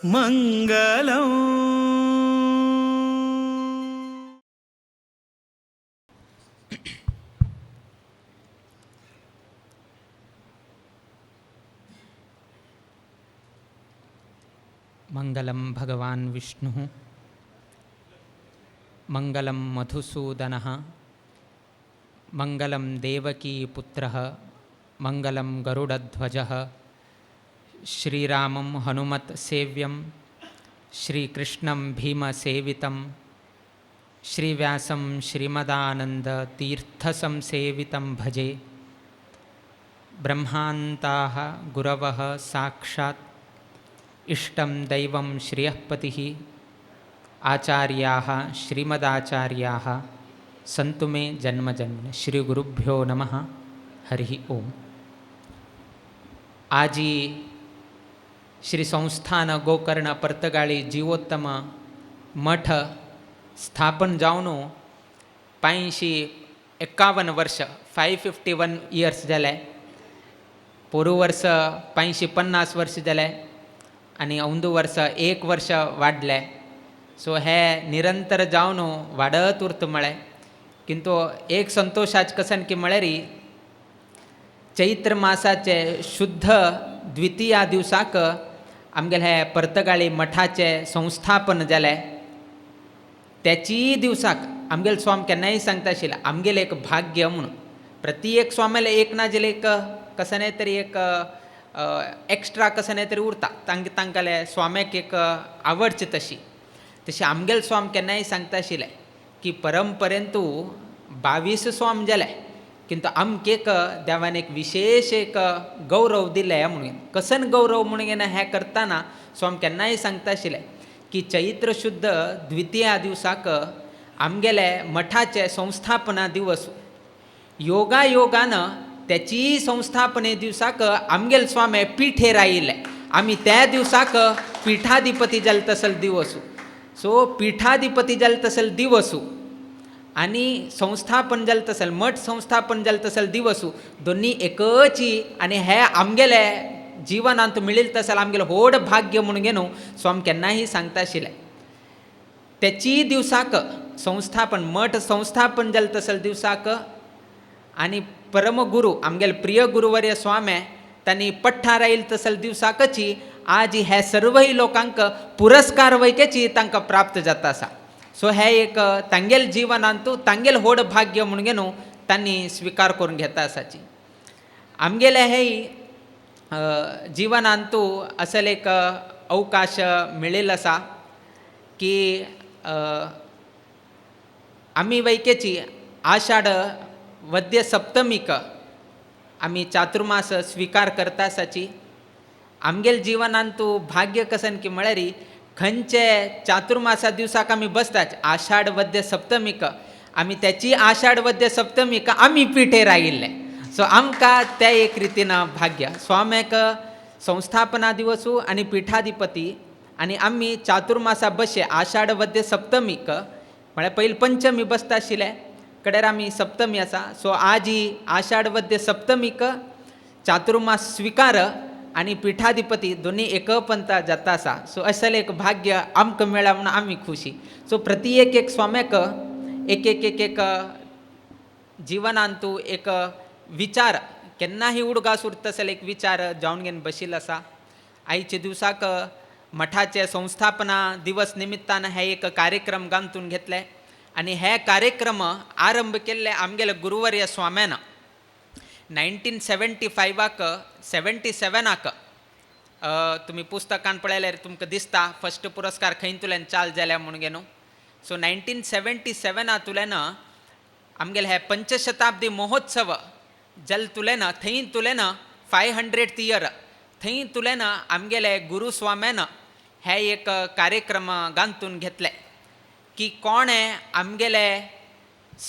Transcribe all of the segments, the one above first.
मंगलम. मंगलम भगवान विष्णु, मंगलम मधुसूदनः, मंगलम देवकी पुत्रः, मंगलम गरुडध्वजः, श्रीरामं हनुमत् सेव्यं, श्रीकृष्णं भीमसेवितं, श्रीव्यासं श्रीमदानन्दतीर्थसंसेवितं भजे. ब्रह्मान्ताः गुरवः साक्षात् इष्टं दैवं श्रियःपतिः, आचार्याः श्रीमदाचार्याः सन्तु मे जन्मजन्म. श्री गुरुभ्यो नमः. हरिः ओम. आजी श्री संस्थान गोकर्ण पर्तगाळी जीवोत्तम मठ स्थापन जावन 551 वर्ष 551 इयर्स जाले. पोरू वर्ष 550 वर्ष जाले आणि औंदू वर्ष 1 वर्ष वाढले. सो हे निरंतर जावन वाढत उरत मळे. किंतु एक संतोषाच कसन की म्हळ्यार चैत्र मासाचे शुद्ध द्वितीया दिवसाक आमगेले हे पर्तगाळी मठाचे संस्थापन जाले. त्याची दिवसाक आमगेले स्वामी केन्नाय सांगता आशिल्ले आमगेले एक भाग्य म्हणून. प्रत्येक स्वामीले एक ना जाल्यार एक कसने तरी एक एक्स्ट्रा कसने तरी उरता. तांकाले स्वाम्याक एक आवडची तशी आमगेले स्वामी केन्नाय सांगता आशिल्ले की परंपरेंतू 22 स्वाम जाले किंतु आमकेक देवान एक विशेष एक गौरव दिले म्हणून. कसन गौरव म्हणून हे करताना स्वामी केन्नाय सांगता आशिल्ले की चैत्र शुद्ध द्वितीया दिवसाक आमगेले मठाचे संस्थापना दिवस योगान त्याची संस्थापने दिवसाक आमगेले स्वामी पिठेर आयिल्ले. आमी त्या दिवसाक पीठाधिपती जाले तसल दिवसू. सो पीठाधिपती जाले तसल दिवसू आणि संस्थापन जाले तसल मठ संस्थापन जाले तसल दिवसू दोन्ही एकची. आणि हे आमगेले जिवनांत मिळील तसल आमगेले व्हड भाग्य म्हणून घेवन स्वामी केन्नाय सांगता आशिल्ले. त्याची दिवसाक संस्थापन मठ संस्थापन जाले तसल दिवसाक आणि परमगुरू आमगेले प्रिय गुरुवर्य स्वामी त्यांनी पठ्ठार आयिल्ले तसल दिवसाकची आज हे सर्वही लोकांक पुरस्कार वैकेची तांकां प्राप्त जाता आसा. सो हे एक तांगेल जिवनांतू तांगेल व्हड भाग्य म्हणून घेवन तांणी स्वीकार करून घेता आसाची. आमगेले हे जिवनांतू असल एक अवकाश मेळिल्लो आसा की आमी वैकेची आषाढ वद्य सप्तमीक आमी चातुर्मास स्वीकार करता आसाची. आमगेल जिवनांतू भाग्य कसन की म्हळ्यार खंयचे चातुर्मासा दिवसाक आमी बसतात आषाढ वद्य सप्तमीक आमी त्याची आषाढ वद्य सप्तमीक आमी पिठेर आयिल्ले. सो आमकां ते एक रितीन भाग्य. स्वाम्याक संस्थापना दिवसू आणि पीठाधिपती आणि आमी चातुर्मासा बशे आषाढ वद्य सप्तमीक म्हळ्यार पयलीं पंचमी बसता आशिल्ले कडेर आमी सप्तमी आसा. सो आज ही आषाढ वद्य सप्तमीक चातुर्मास स्वीकार आणि पीठाधिपती दोन्ही एकपंथा जाता आसा. सो असल एक भाग्य आमकां मेळ्ळा म्हणून आमी खुशी. सो प्रत्येक एक स्वाम्याक एक एक एक एक जिवनांतू एक विचार केन्नाही उडगास उरता आसले एक विचार जावन घेवन बशिल्लो आसा. आयच्या दिवसाक मठाचे संस्थापना दिवस निमित्तान हे एक कार्यक्रम गांथून घेतले आणि हे कार्यक्रम आरंभ केल्ले आमगेले गुरुवर्य स्वाम्यान 1975 77 तुम्ही पुस्तकान पळयल्यार तुमकां दिसता फस्ट पुरस्कार खंय तुल्यान चाल जाल्या म्हणून घेवन. सो 1977 तुल्यान आमगेले हे पंचशताब्दी महोत्सव जल तुलेन थंय तुलेन 500th इयर थंय तुलेन आमगेले गुरु स्वाम्यान हे एक कार्यक्रम गांथून घेतले की कोणे आमगेले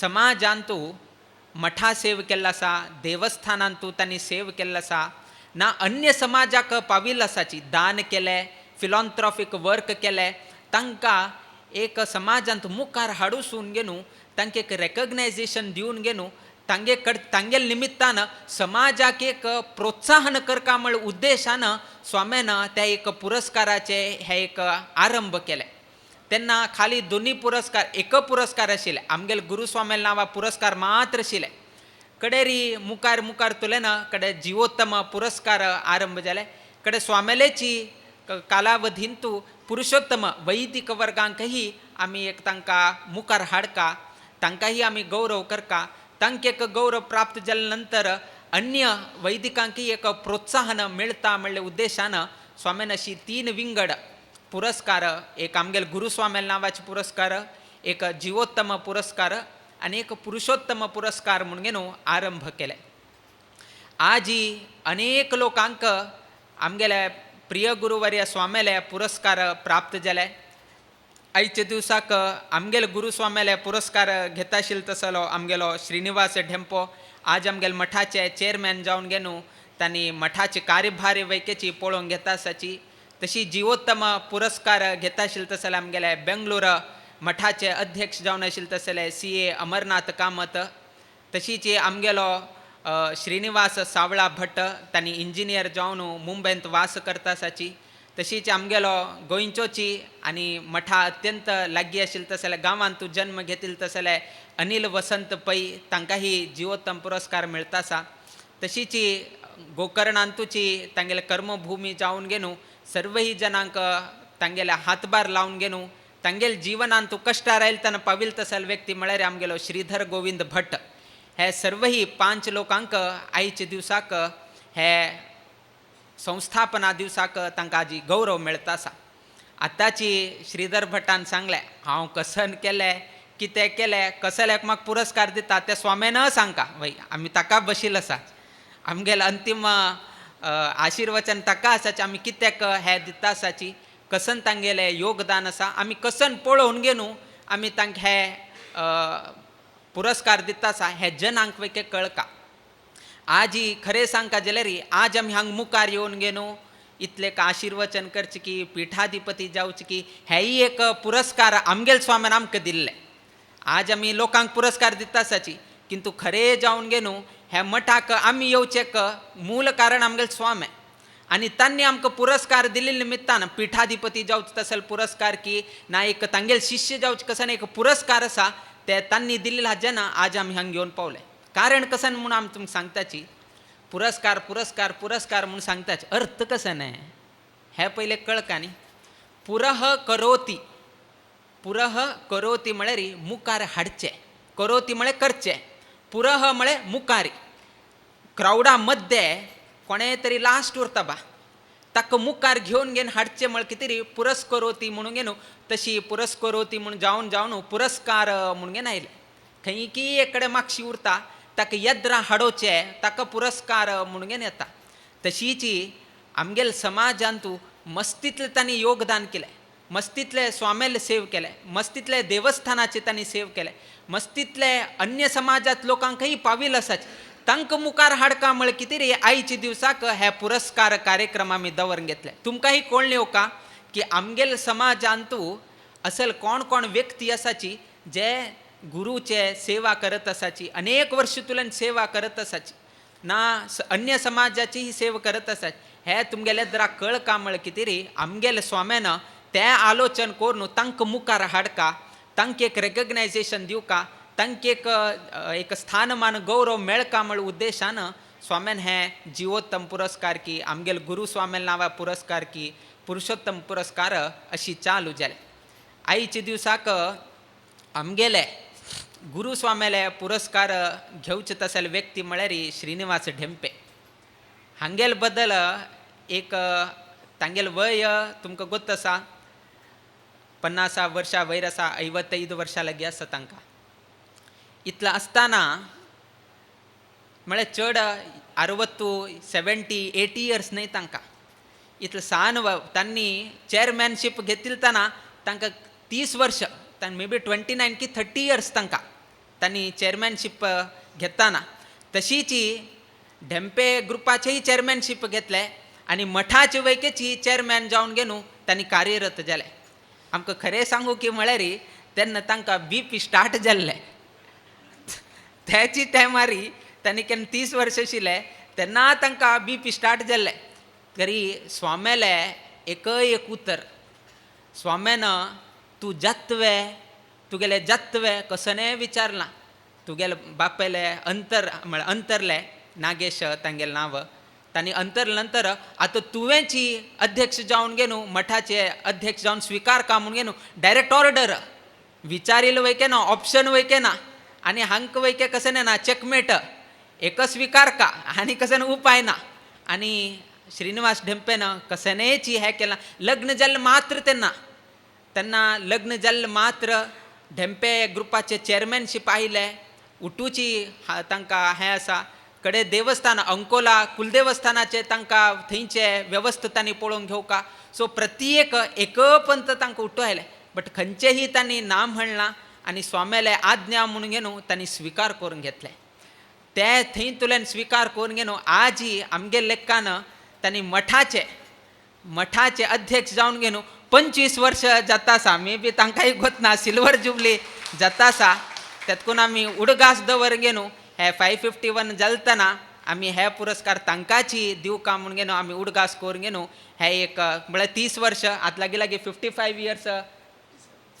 समाजांतू मठा सेव केल्लो आसा देवस्थानांतू तांणी सेव केल्लो आसा ना अन्य समाजाक पाविल्लो आसाची दान केले फिलॉन्थ्रॉफीक वर्क केले तांकां एक समाजांत मुखार हाडूसून घेवन तांकां एक रेकग्नायजेशन दिवन घेवन तांगेल निमित्तानं समाजाक एक प्रोत्साहन करका म्हण उद्देशानं स्वाम्यानं त्या एक पुरस्काराचे हे एक आरंभ केले. त्यांना खाली दोन्ही पुरस्कार एक पुरस्कार आशिल्ले, आमगेल गुरुस्वामेल नांवा पुरस्कार मात्र आशिल्ले. कडेरी मुखार मुखार तुलेनं कडे जीवोत्तम पुरस्कार आरंभ जाले. कडे स्वामेलेची कालावधींतू पुरुषोत्तम वैदिक वर्गांकही आम्ही एक तांकां मुखार हाडका, तांकांही आम्ही गौरव करका. तांक एक गौरव प्राप्त जाल्यानंतर अन्य वैदिकांकी एक प्रोत्साहन मिळता म्हणले उद्देशानं स्वाम्यान अशी 3 विंगड पुरस्कार, एक आमगेल गुरुस्वामेल नांवाचे पुरस्कार, एक जीवोत्तम पुरस्कार आणि एक पुरुषोत्तम पुरस्कार म्हणून घेऊन आरंभ केले. आजी अनेक लोकांक आमगेले प्रिय गुरुवर्य स्वामेले पुरस्कार प्राप्त जाले. आयच्या दिवसाक आमगेल गुरुस्वामेले पुरस्कार घेता आशिल्लो तसलो आमगेलो श्रीनिवास ढेंपो आज आमगेल मठाचे चेअरमॅन जावन गेनू तांणी मठाची कार्यभार वैकेची पळोवंक घेता आसाची. तशी जीवोत्तम पुरस्कार घेता आशिल्लो तसले आमगेले बेंगलोर मठाचे अध्यक्ष जावन आशिल्ले तसले CA अमरनाथ कामत. तशीच आमगेलो श्रीनिवास सावळा भट्ट तांणी इंजिनियर जावन मुंबयंत वास करता आसाची. तशीच आमगेलो गोंयचोची आनी मठा अत्यंत लागीं आशिल्ले तसले गांवांत जन्म घेतिल्ले तसले अनिल वसंत पै तांकांही जीवोत्तम पुरस्कार मेळता आसा. तशीच गोकर्णांतूची तांगेले कर्मभूमी जावन गेनू सर्वही जनांक तांगेले हातभार लावन गेनू तांगेल जिवनांतू कश्टार आयिल्ले तेन्ना पाविल्ले तसले व्यक्ती म्हळ्यार आमगेलो श्रीधर गोविंद भट्ट. हे सर्वही 5 लोकांक आयच्या दिवसाक हे संस्थापना दिवसाक तांकां आजी गौरव मेळता आसा. आतांची श्रीधर भट्टान सांगलें, हांव कसन केलें, कितें केलें, कसल्याक म्हाका पुरस्कार दिता तें स्वाम्यान सांगता. वय आमी ताका बशिल्लो आसा, आमगेलें अंतीम आशिर्वचन ताका आसाचें, आमी कित्याक हें दिता आसाची, कसन तांगेलें योगदान आसा, आमी कसन पळोवन घेनू आमी तांकां हे पुरस्कार दिता आसा हें जनांक वेके कळका. आजी खरें सांगता जाल्यार आज आमी हांगा मुखार येवन गेनू इतलें आशिर्वचन करचें की पिठाधिपती जावचें की हेंय एक पुरस्कार आमगेल स्वाम्यान आमकां दिल्ले. आज आमी लोकांक पुरस्कार दिता आसाची, किंतु खरें जावन गेनू हे मठाक आमी येवचेक मूल कारण आमगेल स्वामी आनी तांणी आमकां पुरस्कार दिल्ले निमित्तान पिठाधिपती जावचें तसले पुरस्कार की ना एक तांगेल शिष्य जावचें कसन एक पुरस्कार आसा ते तांणी दिल्ले जेन्ना आज आमी हांगा घेवन पावले. कारण कसन म्हणून आमी तुमकां सांगताची, पुरस्कार पुरस्कार पुरस्कार म्हणून सांगताचे अर्थ कसन आहे हे पहिले कळका न्ही. पुरह करोती, पुरह करोती म्हळ्यार मुखार हाडचें, करोती म्हळ्यार करचें, पुरह म्हळ्यार मुखारी. क्रावडा मध्य कोणें तरी लास्ट उरता बा ताका मुखार घेवन हाडचें म्हळ्यार कितें तरी पुरस्करोती म्हणून घेनू. तशी पुरस्करोती म्हणून जावन जावन पुरस्कार म्हणून घेवन आयले. खंय की एक कडेन मागशी उरता ताका येद्रा हाडोवचें ताका पुरस्कार म्हणून घेवन येता. तशीच आमगेल समाजांतू मस्तीतलें तांणी योगदान केलें, मस्तीतले स्वामेल सेव केलें, मस्तीतले देवस्थानाचे तांणी सेव केलें, मस्तीतले अन्य समाजांत लोकांकय पाविल्ले आसात तांकां मुखार हाडका म्हळ्यार कितें रे आयच्या दिवसाक हे पुरस्कार कार्यक्रम आमी दवरून घेतले. तुमकांय कळ्ळें का की आमगेल समाजांतू असल कोण कोण व्यक्ती आसाची जे गुरुचे सेवा करत आसाची, अनेक वर्ष तुल्यान सेवा करत आसाची ना अन्य समाजाची ही सेवा करत आसात. हे तुमगेले जरा कळ का म्हळ्यार कितें रे आमगेले स्वाम्यान तें आलोचन करून तांकां मुखार हाडका, तांकां एक रेकग्नायजेशन दिवका, तांकां एक स्थानमान गौरव मेळका म्हळ्या उद्देशान स्वाम्यान हे जीवोत्तम पुरस्कार की आमगेल गुरु स्वामेल नांवा पुरस्कार की पुरुषोत्तम पुरस्कार अशी चालू जाले. आयच्या दिवसाक आमगेले गुरुस्वामेले पुरस्कार घेवचे तसले व्यक्ती म्हळ्यार श्रीनिवास ढेंपे. हांगेल बद्दल एक तांगेल वय तुमकां गोत आसा 50 वर्सां वयर आसा, 55 वर्सां लागीं आसा तांकां. इतलो आसतना म्हळ्यार चड 60, 70, 80 इयर्स न्हय तांकां. इतलो सान तांणी चेअरमॅनशीप घेतिल्ताना तांकां 30 वर्ष मे बी 29 की 30 इयर्स तांणी चेअरमॅनशीप घेताना. तशीच ढेंपे ग्रुपाचेय चेअरमॅनशीप घेतले आनी मठाचे वैकेची चेअरमॅन जावन गेनू तांणी कार्यरत जाले. आमकां खरें सांगू की म्हळ्यार तेन्ना तांकां BP स्टार्ट जाल्ले. त्याची टायमारी त्यांनी केन्ना 30 वर्ष आशिल्ले तेन्ना तांकां BP स्टार्ट जाल्ले. तरी स्वाम्याले एकय एक उतर, स्वाम्यान तूं जातवे, तुगेले जातवे कसने विचारना. तुगेले बापेले अंतरले नागेश तांगेलें नांव. तांणी अंतरले नंतर आतां तुवेंची अध्यक्ष जावन घे न्हू, मठाचे अध्यक्ष जावन स्विकार का म्हणून घे न्हू. डायरेक्ट ऑर्डर, विचारील वैके ना, ऑप्शन वैके ना, आनी हांक वैके कसने ना, चेकमेट, एक स्विकार का आनी कसने उपाय ना. आनी श्रीनिवास ढेंपेनं कसनेची हें केलां. लग्न जाल्लें मात्र तेन्ना लग्न जाल्लें मात्र ढेंपे ग्रुपाचे चेअरमॅनशीप आयले. उठूची तांकां हें आसा. कडे देवस्थान अंकोला कुलदेवस्थानाचे तांकां थंयचे वेवस्थितांनी पळोवंक घेवका. सो प्रत्येक एक पंत तांकां उठू आयले. बट खंयचेही तांणी ना म्हणलां आनी स्वाम्याले आज्ञा म्हणून घेवन तांणी स्विकार करून घेतले. ते थंय तुलेन स्विकार करून घेवन आजी आमगे लेखान तांणी मठाचे अध्यक्ष जावन घेवन 25 वर्ष जाता आसा. मे बी तांकांय गोतना सिल्वर जुबली जाता आसा. तेतकून आमी उडगास दवर घेवन हे 551 जालतना आमी हे पुरस्कार तांकांची दिवका म्हणून घेवन आमी उडगास करून घेवन हे एक म्हळ्यार 30 वर्ष आतां लागीं 55 इयर्स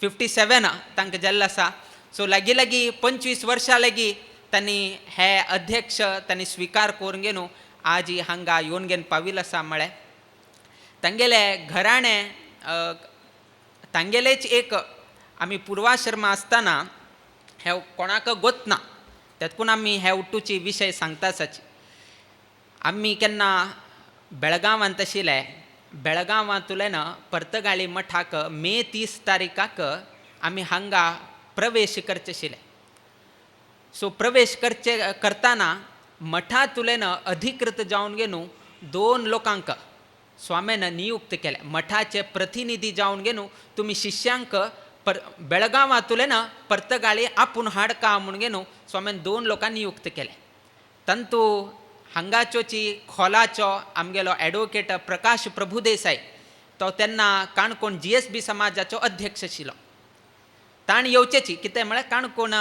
57 तांकां जाल्लो आसा. सो लागीं 25 वर्सां लागीं तांणी हे अध्यक्ष तांणी स्विकार करून घेवन आज हांगा येवन घेवन पाविल्लो आसा. म्हळ्यार तांगेले घराणें तांगेलेच एक आमी पुर्वाश्रम आसतना हे कोणाक गोतना. तेतकून आमी हे उठूची विशय सांगता आसाची. आमी केन्ना बेळगांवांत आशिल्ले. बेळगांवांतुल्यान पर्तगाळी मठाक मे 30 तारीखाक आमी हांगा प्रवेश करचे आशिल्ले. सो प्रवेश करतना मठांतुल्यान अधिकृत जावन घेवन 2 लोकांक स्वाम्यान नियुक्त केले. मठाचे प्रतिनिधी जावन घेवन तुमी शिष्यांक बेळगांवांतुल्यान पर्तगाळी आपूण हाडका म्हणून घेवन स्वाम्यान 2 लोकांक नियुक्त केले. तंतू हांगाच्योची खोलाचो आमगेलो एडवोकेट प्रकाश प्रभुदेसाय तो तेन्ना काणकोण GSB समाजाचो अध्यक्ष आशिल्लो. ताण येवचेची कितें म्हळ्यार काणकोण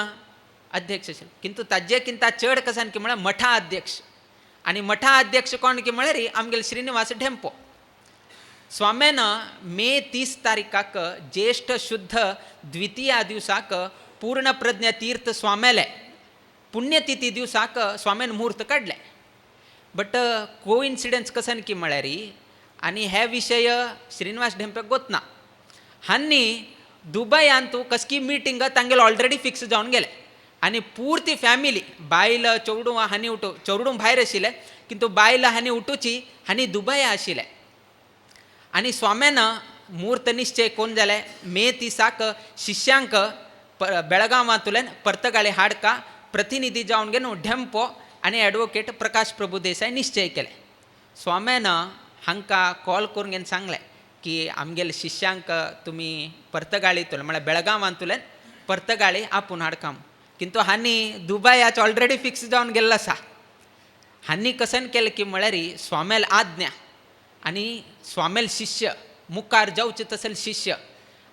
अध्यक्ष आशिल्लो. किंतु ताजे किंता चड कसान की म्हळ्यार मठा अध्यक्ष. आनी मठा अध्यक्ष कोण की म्हळ्यार आमगेले श्रीनिवास ढेंपो. स्वाम्यान मे 30 तारीखाक ज्येष्ठ शुद्ध द्वितीया दिवसाक पूर्ण प्रज्ञ तीर्थ स्वाम्याले पुण्यतिथी दिवसाक स्वाम्यान मुहूर्त काडले. बट कोइन्सिडन्स कसन की म्हळ्यार आनी हे विशय श्रीनिवास ढेंपेक गोतना. हांनी दुबयांत कसकी मिटींग तांगेलो ऑलरेडी फिक्स जावन गेले. आनी पुर्ती फॅमिली बायल चेडूं हांनी उठू चेडूं भायर आशिल्ले किंतु बायल हांनी उठूची हांनी दुबय आशिल्ले. आनी स्वाम्यान मुहूर्त निश्चय कोण जाले मे 30 शिष्यांक बेळगांवांतल्यान पर्तगाळी हाडका प्रतिनिधी जावन घेवन ढेंपो आनी एडवोकेट प्रकाश प्रभुदेसाय निश्चय केले. स्वाम्यान हांकां कॉल करून घेवन सांगलें की आमगेले शिष्यांक तुमी पर्तगाळींतल्यान म्हळ्यार बेळगांवांतल्यान पर्तगाळी आपूण हाडका. किंतु हांनी दुबयाच ऑलरेडी फिक्स जावन गेल्लो आसा. हांनी कसन केलें की म्हळ्यार स्वाम्याल आज्ञा आनी स्वामेल शिष्य मुखार जावचे तसले शिष्य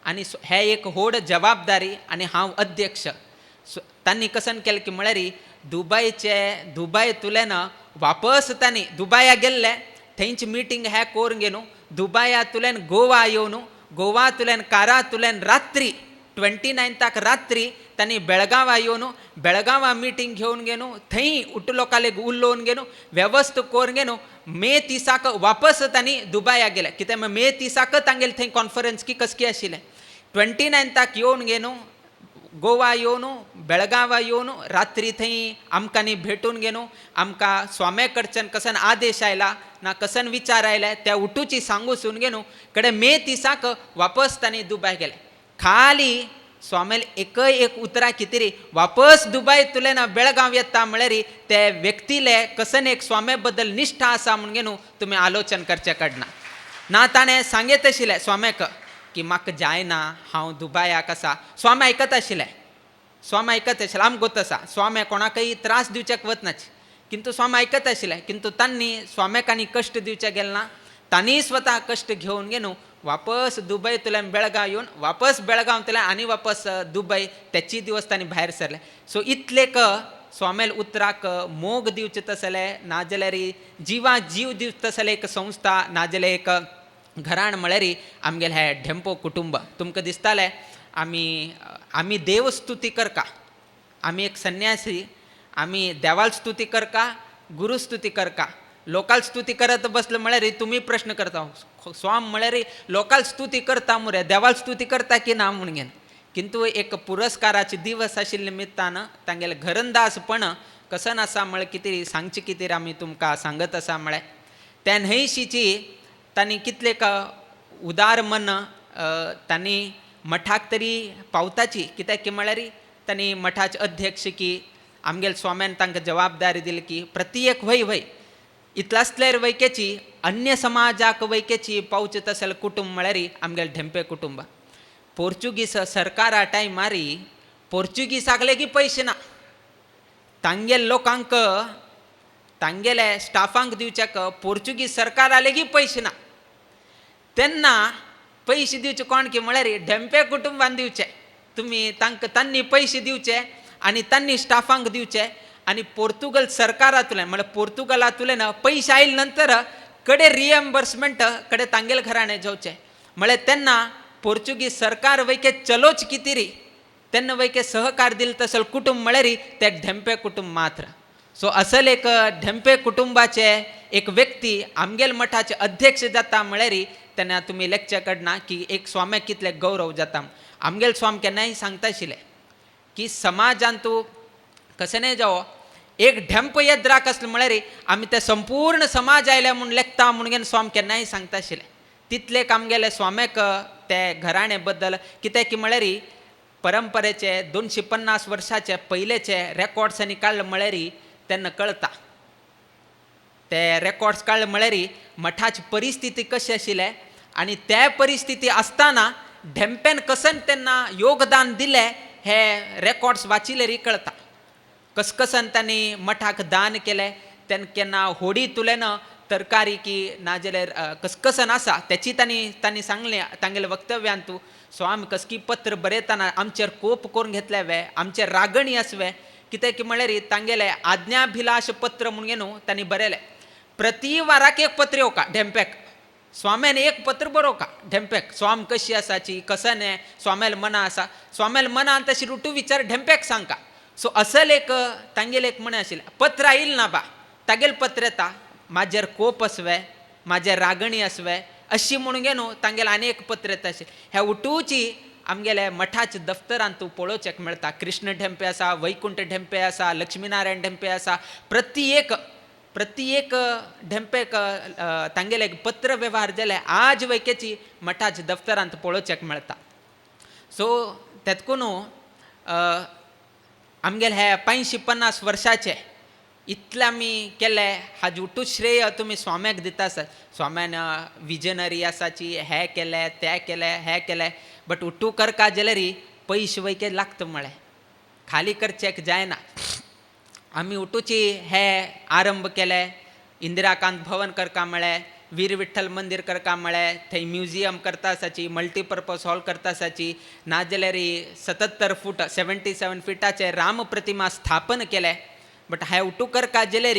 आनी हे एक व्हड जबाबदारी आनी हांव अध्यक्ष. तांणी कसन केलें की म्हळ्यार दुबयतुल्यान वापस तांणी दुबया गेल्ले. थंयची मिटींग हे करून घेवन दुबयातुल्यान गोवा येवन गोवातुल्यान कारातुल्यान रात्री 29 रात्री तांणी बेळगांवां येवन बेळगांवां मिटींग घेवन घेवन थंय उठलोकालेक उलोवन घेवन वेवस्थ करून घेवन मे 30 वापस तांणी दुबया गेले. कित्याक मे 30 तांगेले थंय कॉन्फरन्स की कसकी आशिल्लें. 29 येवन घेवन गोवा येवन बेळगांवां येवन रात्री थंय आमकांनी भेटून घेवन आमकां स्वाम्या कडच्यान कसन आदेश आयला ना कसन विचार आयले त्या उठूची सांगूसून घेवन कडे मे 30 वापस तांणी दुबय गेले. खाली स्वामेल एकय एक उतरां कितें वापस दुबय तुलेन बेळगांव येता म्हळ्यार ते व्यक्तीले कसन एक स्वाम्या बद्दल निश्ठा आसा म्हूण घेवन तुमी आलोचन करचें काडना. ना ताणें सांगीत आशिल्लें स्वाम्याक की म्हाका जायना हांव दुबयाक आसा. स्वामी आयकत आशिल्लें आमकां गोत आसा स्वाम्या कोणाकय त्रास दिवचेक वचनाची. किंतु स्वामी आयकत आशिल्लें किंतु तांणी स्वाम्याक आनी कश्ट दिवचें गेलें ना. तांणी स्वता कश्ट घेवन घेवन वापस दुबयतल्यान बेळगांव येवन वापस बेळगांवतल्यान आनी वापस दुबय त्याची दिवस तांणी भायर सरले. सो इतलेक स्वामेल उतराक मोग दिवचे तसले नाजाल्यार जिवा जीव दिवचे तसले एक संस्था नाजाल्यार एक घराण म्हळ्यार आमगेले हे ढेंपो कुटुंब. तुमकां दिसतालें आमी देव स्तुती करका, आमी एक संन्यासी, आमी देवाल स्तुती करका, गुरू स्तुती करका. लोकाल स्तुती करत बसलं म्हळ्यार तुमी प्रश्न करता स्वाम म्हळ्यार लोकाल स्तुती करता मुरे देवाल स्तुती करता की ना म्हणून. किंतु एक पुरस्काराचे दिवस आशिल्ले निमित्तान तांगेले घरंदाजपण कसन आसा म्हळ्यार कितें सांगचें कितें आमी तुमकां सांगत आसा म्हळ्यार त्या न्हयशीची तांणी कितलेक उदार मन तांणी मठाक तरी पावताची. कित्याक की म्हळ्यार तांणी मठाचे अध्यक्ष की आमगेले स्वाम्यान तांकां जबाबदारी दिली की प्रत्येक वय इतलासलेर वैकेची अन्य समाजाक वैकेची पावचे तसले कुटुंब म्हळ्यार आमगेले ढेंपे कुटुंब. पोर्चुगीज सरकारा टायमार पोर्चुगीजाक लेगीत पयशे ना, तांगेले लोकांक तांगेले स्टाफांक दिवच्याक पोर्चुगीज सरकारा लेगीत पयशे ना. तेन्ना पयशे दिवचे कोण की म्हळ्यार ढेंपे कुटुंबान दिवचे. तुमी तांकां तांणी पयशे दिवचे आनी तांणी स्टाफांक दिवचे आनी पोर्तुगल सरकारांतल्यान म्हळ्यार पोर्तुगालांतल्यान पयशे आयले नंतर कडे रिएम्बर्समेंट कडे तांगेले घराणे जावचे. म्हळ्यार तेन्ना पोर्चुगीज सरकार वैके चलोच कितें तेन्ना वैके सहकार दिले तसले कुटुंब म्हळ्यार ते ढेंपे कुटुंब मात्र. सो असल एक ढेंपे कुटुंबाचे एक व्यक्ती आमगेल मठाचे अध्यक्ष जाता म्हळ्यार तेन्ना तुमी लेखचे कडना की एक स्वाम्याक कितले गौरव जाता. आमगेल स्वाम केन्नाय सांगता आशिल्ले की समाजान तूं कशें नाही जावो एक ढेंप येद्राक आसलें म्हळ्यार आमी ते संपूर्ण समाज आयल्या म्हूण लेखता म्हणून स्वाम केन्नाय सांगता आशिल्ले. तितलेक आमगेले स्वाम्याक ते घराणे बद्दल कित्याक की म्हळ्यार परंपरेचे 250 वर्साचे पयलेचे रेकॉर्ड्स आनी काडले म्हळ्यार तेन्ना कळटा. ते रेकॉर्ड्स काडले म्हळ्यार मठाची परिस्थिती कशी आशिल्ले आनी त्या परिस्थिती आसतना ढेंपेन कसन तेन्ना योगदान दिलें हे रेकॉर्ड्स वाचिल्यार कळटा. कसन तांणी मठाक दान केलें, तेन्ना केन्ना होडी तुलेन तरकारी की नाजाल्यार कसन आसा त्याची तांणी सांगलें तांगेले वक्तव्यान तूं स्वामी कसकी पत्र बरयतना आमचेर कोप करून घेतले वे, आमचेर रागणी आसवे. कित्याक की म्हळ्यार तांगेले आज्ञाभिलाश पत्र म्हणून न्हू तांणी बरयलें. प्रति वाराक एक पत्र येवका ढेंपेक, स्वाम्यान एक पत्र बरोवका ढेंपेक स्वाम कशी आसाची कसन आहे स्वाम्याल मना आसा, स्वाम्याल मनान तशी रुटू विचार ढेंपेक सांगका. सो असल एक तांगेले एक म्हणे आशिल्लें पत्र आयिल्लें ना बा, तागेले पत्र येता म्हाजेर कोप आसवे, म्हाजेर रागणी आसवे अशी म्हणून गे न्हू तांगेले आनी एक पत्र येता आशिल्लें. ह्या उठूची आमगेले मठाच्या दफ्तरान तूं पळोवचेक मेळटा. कृष्ण ढेंपे आसा, वैकुंठ ढेंपे आसा, लक्ष्मीनारायण ढेंपे आसा. प्रत्येक ढेंपेक तांगेले एक पत्र वेव्हार जाले आज वैकेची मठाच्या दफ्तरांत पळोवचेक मेळटा. सो तेतकून आमगेले हे 50 वर्साचे इतले आमी केले हाजे उठूच श्रेय तुमी स्वाम्याक दिता आसात. स्वाम्यान विजनरी आसाची हे केले ते केले हे केले बट उठू करका जाल्यार पयशे वैके लागता म्हळें खाली करचेक जायना. आमी उठूची हे आरंभ केले, इंदिराकांत भवन करका म्हळें, वीर विठ्ठल मंदिर करका म्हळें, थंय म्युजियम करता आसाची, मल्टीपर्पज हॉल करता आसाची, नाजाल्यार 77 फूट 77 फिटाचे राम प्रतिमा स्थापन केले. बट हे उठू करका जाल्यार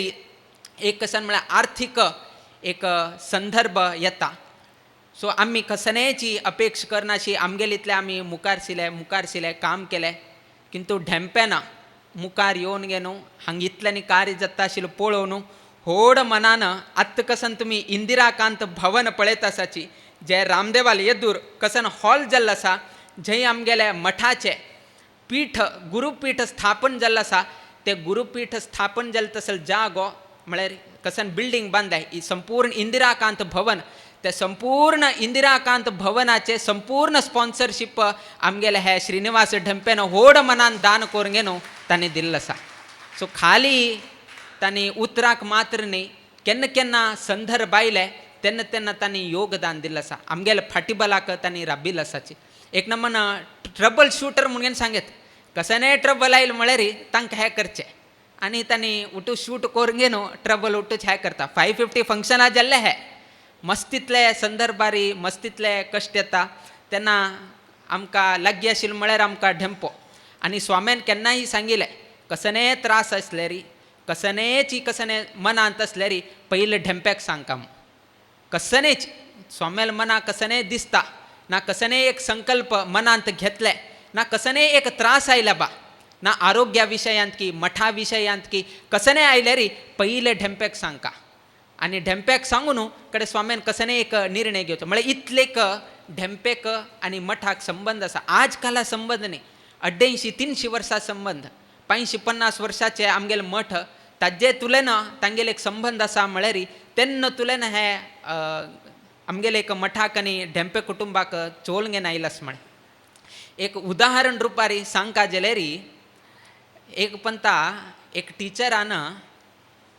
एक कसन म्हळ्यार आर्थीक एक संदर्भ येता. सो आमी कसनेची अपेक्षा करनाशी आमगेले इतले आमी मुखारशिले काम केलें. किंतु ढेंपेना मुखार येवन गे न्हू हांगा इतल्यानी कार्य जाता आशिल्लें पळोवन व्हड मनान आत्तां कसन तुमी इंदिराकांत भवन पळयत आसाची जे रामदेवाल येदूर कसन हॉल जाल्लो आसा जंय आमगेले मठाचे पीठ गुरुपीठ स्थापन जाल्लो आसा. ते गुरुपीठ स्थापन जाल्ले तसले जागो म्हळ्यार कसन बिल्डींग बांदल्या ही संपूर्ण इंदिराकांत भवन. ते संपूर्ण इंदिराकांत भवनाचे संपूर्ण स्पॉन्सरशीप आमगेले हे श्रीनिवास ढेंपेन व्हड मनान दान करून गे न्हू तांणी दिल्लो आसा. सो खाली तांणी उतराक मात्र न्ही केन्ना केन्ना संदर्भ आयले तेन्ना तांणी योगदान दिल्लें आसा. आमगेले फाटीबलाक तांणी राबिल्लो आसाची. एक नंबर ट्रबल शूटर म्हणून सांगत कसने ट्रबल आयले म्हळ्यार तांकां हें करचें आनी तांणी उठू शूट करून गे न्हू ट्रबल उठूच हें करता. 550 फंक्शनां जाल्ले हे मस्तितले संदर्भारी मस्तितले कश्ट येता तेन्ना आमकां लागीं आशिल्लो म्हळ्यार आमकां ढेंपो. आनी स्वाम्यान केन्नाय सांगिल्लें कसने त्रास असले री कसनेची कसने मनांत असले री पहिले ढेंप्याक सांगता कसनेच स्वाम्याल मना कसने दिसता ना कसने एक संकल्प मनांत घेतले ना कसने एक त्रास आयला बा ना आरोग्या विशयांत की मठा विशयांत की कसने आयले री पहिले ढेंप्याक सांगता आणि ढेंप्याक सांगून कडे स्वाम्यान कसने एक निर्णय घेवचो म्हळ्यार इतलेक ढेंपेक आणि मठाक संबंध असा आज काला संबंध न्ही 250-300 वर्सां संबंध 550 वर्साचे आमगेले मठ ताजे तुलेन तांगेले एक संबंध आसा म्हळ्यार तेन्ना तुलेन हे आमगेले एक मठाक आनी ढेंपे कुटुंबाक चोल घेवन आयलास म्हणे एक उदाहरण रुपारी सांगता जाल्यार एक पंता एक टिचरान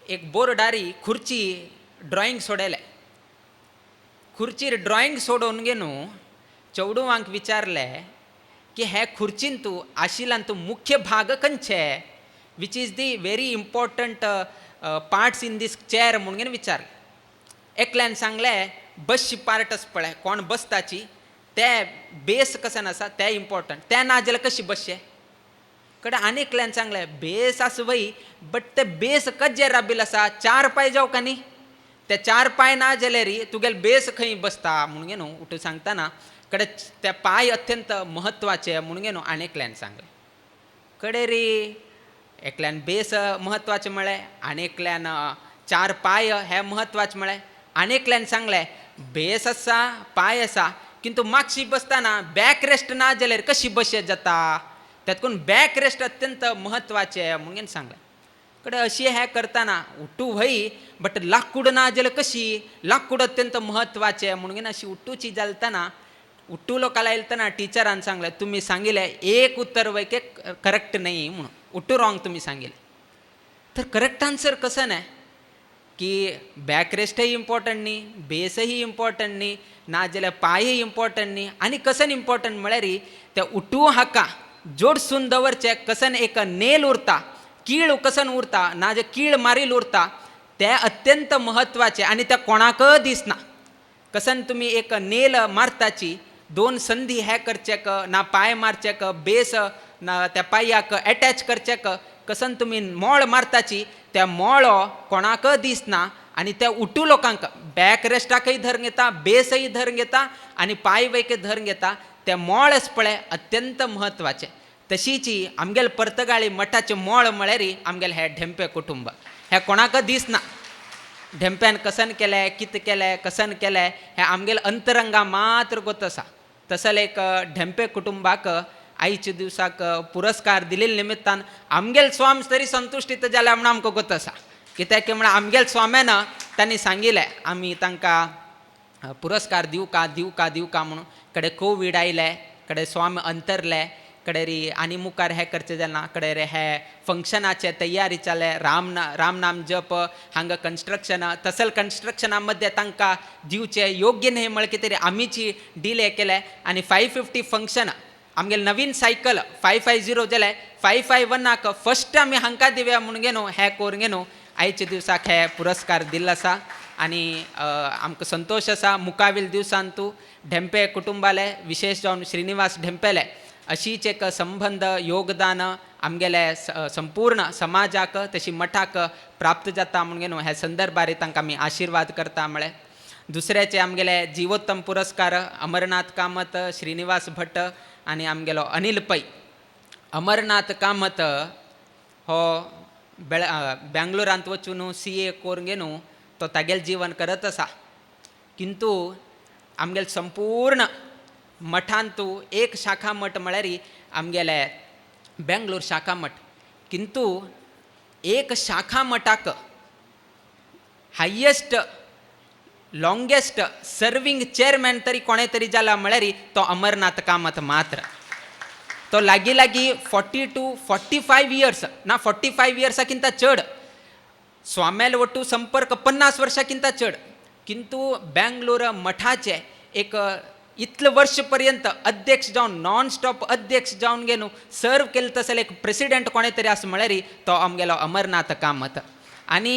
एक बोर्डारी खुर्ची ड्रॉईंग सोडयले खुर्चीर ड्रॉईंग सोडून घेवन चेडवांक विचारले की हे खुर्चीन तूं आशिल्ल्यान तूं मुख्य भाग खंयचे which is the very important parts in these chair म्हणून घेवन विचारले एकल्यान सांगले बसची पार्टस पळय कोण बसताची ते बेस कसन आसा ते इम्पॉर्टंट ते ना जाल्यार कशी बसचे कडे आनी एकल्यान सांगले बेस आसा वय बट ते बेस कज्जे राबिल आसा 4 पाय जावं का न्ही ते 4 पाय ना जाल्यार तुगेले बेस खंय बसता म्हणून घेवन उठून सांगतना कडे ते पाय अत्यंत म्हत्वाचे म्हणून घेवन आनी एकल्यान सांगले कडे रे एकल्यान बेस म्हत्वाचे म्हळें आनी एकल्यान 4 पाय हे म्हत्वाचे म्हळें आनी एकल्यान सांगलें बेस आसा पाय आसा किंतु मागशी बसतना बॅक रेस्ट ना जाल्यार कशी बसत जाता तातूंत बॅक रेस्ट अत्यंत म्हत्वाचे म्हणून सांगलें कडे अशी हे करतना उठू व्हय बट लाकूड ना जाल्यार कशी लाकूड अत्यंत म्हत्वाचे म्हणून अशी उठूची जालतना उठू लोकाला येतना टिचरान सांगलें तुमी सांगिल्लें एक उत्तर वैके करेक्ट नाही म्हणून उठू रॉंग तुमी सांगिल्लें तर करेक्ट आन्सर कसं नाही की बॅक रेस्टही इम्पॉर्टंट न्ही बेसही इम्पॉर्टंट न्ही ना जाल्यार पायय इम्पॉर्टंट न्ही आनी कसन इम्पॉर्टंट म्हळ्यार ते उठू हाका जोडसून दवरचे कसन एक नेल उरता कीळ कसन उरता ना जे कीळ मारील उरता ते अत्यंत म्हत्वाचे आनी ते कोणाक दिसना कसन तुमी एक नेल मारताची 2 संदी हे करचेक ना पाय मारचेक बेस ना त्या पांयाक अटॅच करचेक कसन तुमी मोळ मारताची त्या मोळ कोणाक दिसना आनी त्या उठू लोकांक बॅक रेस्टाकय धरून घेता बेसय धरून घेता आनी पाय वैके धरून घेता ते मोळ पळय अत्यंत म्हत्वाचे तशीची आमगेले पर्तगाळी मठाचे मोळ म्हळ्यार आमगेले हे ढेंपे कुटुंब हे कोणाक दिसना ढेंप्यान कसन केलें कितें केलें कसन केलें हें आमगेले अंतरंगा मात्र गोत आसा तसले एक ढेंपे कुटुंबाक आयच्या दिवसाक पुरस्कार दिल्ले निमित्तान आमगेले स्वाम तरी संतुश्टीत जाल्या म्हणून आमकां गोत आसा कित्याक की म्हळ्यार आमगेले स्वाम्यान तांणी सांगिल्लें आमी तांकां पुरस्कार दिवं का म्हणून कडे कोवीड आयले कडे स्वामी अंतरले कडे री आनी मुखार हे करचें जालें कडे रे हे फंक्शनाचे तयारी चाले राम नाम जप हांगा कन्स्ट्रक्शन तसल कन्स्ट्रक्शना मध्य तांकां दिवचे योग्य न्ही म्हळ्यार कितें आमीची डिले केले आनी 550 फंक्शन आमगेले नवीन सायकल 550 जाले 551 फस्ट आमी हांकां दिवया म्हणून घेवन हे करून घेवन आयच्या दिवसाक हे पुरस्कार दिल्लो आसा आनी आमकां संतोश आसा मुखावेल दिवसान तूं ढेंपे कुटुंबाले विशेश जावन श्रीनिवास ढेंपेले अशीच एक संबंध योगदान आमगेले संपूर्ण समाजाक तशी मठाक प्राप्त जाता म्हणून घेवन ह्या संदर्भार तांकां आमी आशिर्वाद करता म्हळें दुसऱ्याचे आमगेले जिवोत्तम पुरस्कार अमरनाथ कामत श्रीनिवास भट्ट आनी आमगेलो अनिल पै अमरनाथ कामत हो बेंगलोरांत वचून CA करून घेवन तो तागेलें जीवन करत आसा किंतु आमगेले संपूर्ण मठान तूं एक शाखा मठ म्हळ्यार आमगेले बेंगलोर शाखा मठ किंतु एक शाखा मठाक हायेस्ट लॉंगेस्ट सर्विंग चेअरमॅन तरी कोणे तरी जाला म्हळ्यार तो अमरनाथ कामत मात्र तो लागीं 40 to 45 इयर्स ना 45 इयर्सांकिंत चड स्वाम्याल वटू संपर्क 50 वर्सांकिंत चड किंतु बेंगलोर मठाचे एक इतले वर्ष पर्यंत अध्यक्ष जावन नॉन स्टॉप अध्यक्ष जावन घेवन सर्व केले तसले एक प्रेसिडेंट कोणे तरी आसा म्हळ्यार तो आमगेलो अमरनाथ कामत आनी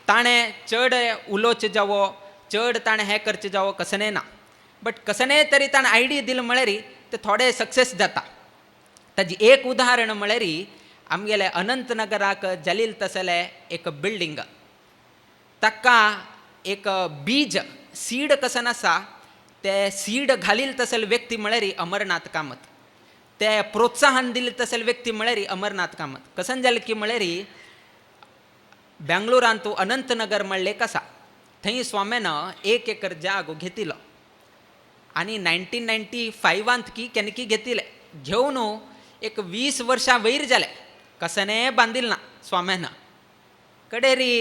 ताणें चड उलोवचें जावो चड ताणें हें करचें जावो कसनय ना बट कसनय तरी ताणें आयडिया दिली म्हळ्यार ते थोडे सक्सेस जाता ताजी एक उदाहरण म्हळ्यार आमगेले अनंतनगराक जलील तसले एक बिल्डिंग ताका एक बीज सीड कसन आसा ते सीड घालील तसले व्यक्ती म्हळ्यार अमरनाथ कामत, ते प्रोत्साहन दिले तसले व्यक्ती म्हळ्यार अमरनाथ कामत. कसन जालें की म्हळ्यार बेंगलोरान तूं अनंतनगर म्हणलें कसा थंय स्वाम्यान 1 एकर जागो घेतिलो आनी 1995 की केन्ना घेतिले घेवन एक 20 वर्सां वयर जाले कसने बांदिल ना स्वाम्यान. कडेरी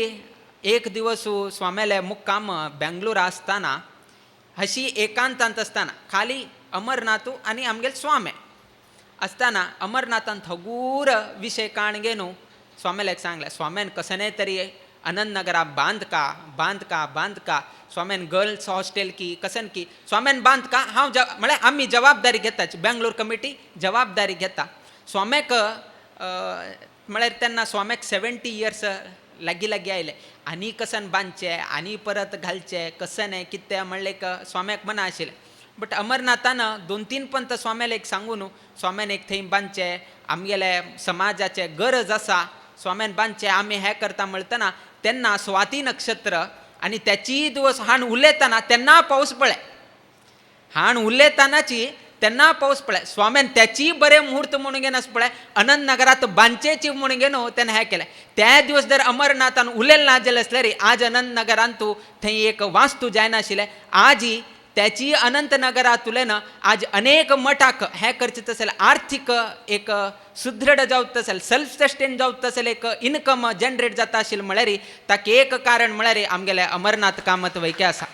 एक दिवस स्वाम्याले मुक्काम बेंगलोर आसतना अशी एकांतांत आसतना खाली अमरनाथ आनी आमगेले स्वामे आसतना अमरनाथान थगूर विशय काणगे न्हू स्वाम्याक सांगले स्वाम्यान कसने तरी अनंतनगरा बांद का स्वाम्यान गर्ल्स हॉस्टेल की कसन की स्वाम्यान बांद का हांव म्हळ्यार आमी जबाबदारी घेताची बेंगलोर कमिटी जबाबदारी घेता. स्वाम्याक म्हळ्यार तेन्ना स्वाम्याक 70 इयर्स लागीं आयले आनी कसन बांदचे आनी परत घालचे कसन कितें म्हणलें स्वाम्याक मना आशिल्लें. बट अमरनाथान 2-3 पंत स्वाम्याला एक सांगून स्वाम्यान एक थंय बांदचे आमगेले समाजाचे गरज आसा स्वाम्यान बांदचे आमी हें करता म्हणटना तेन्ना स्वाती नक्षत्र आनी त्याची दिवस हाण उलयतना तेन्ना पावस पळय हाण उलयतानाची तेन्ना पावस पळय स्वाम्यान त्याची बरें मुहूर्त म्हणून घेवन आस पळय अनंतनगरात बांदचेची म्हणून घेवन तेन्ना हें केलें. त्या दिवस जर अमरनाथान उलयलें ना जाल्यार आसल्यार आज अनंतनगरान तूं थंय एक वास्तू जायनाशिल्लें. आज त्याची अनंतनगरात उलयना आज अनेक मठाक हें करचें तशें आर्थीक एक सुदृढ जावत तशें सेल्फ सस्टेन जावत तशें एक इनकम जनरेट जाता आशिल्लें म्हळ्यार ताका एक कारण म्हळ्यार आमगेले अमरनाथ कामत वैके आसा.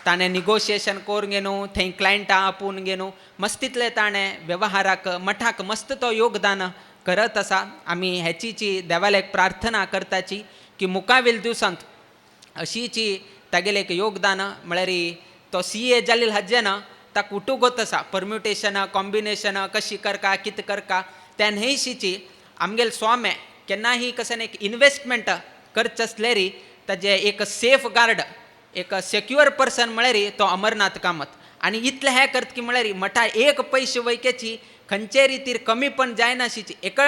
ताणें निगोशिएशन करून घेनू थंय क्लायंटां आपोवन घेनू मस्तितले ताणें वेवहाराक मठाक मस्त तो योगदान करत आसा. आमी हेचीची देवाला एक प्रार्थना करताची की मुखावेल दिवसांत अशीची तागेलें एक योगदान म्हळ्यार तो CA जाल्ले हज्जेन ताका उठूगोत आसा परम्युटेशन कॉम्बिनेशन कशी करका कितें करका त्या न्हयशीची आमगेले स्वामे केन्नाही कसन एक इन्वेस्टमेंट करचे आसल्यार ताजे एक सेफ गार्ड एक सेक्युअर पर्सन म्हळ्यार तो अमरनाथ कामत. आनी इतलें हें करता की म्हळ्यार मठा एक पयशे वयकेची खंयचे रितीर कमी पण जायनाशिची एक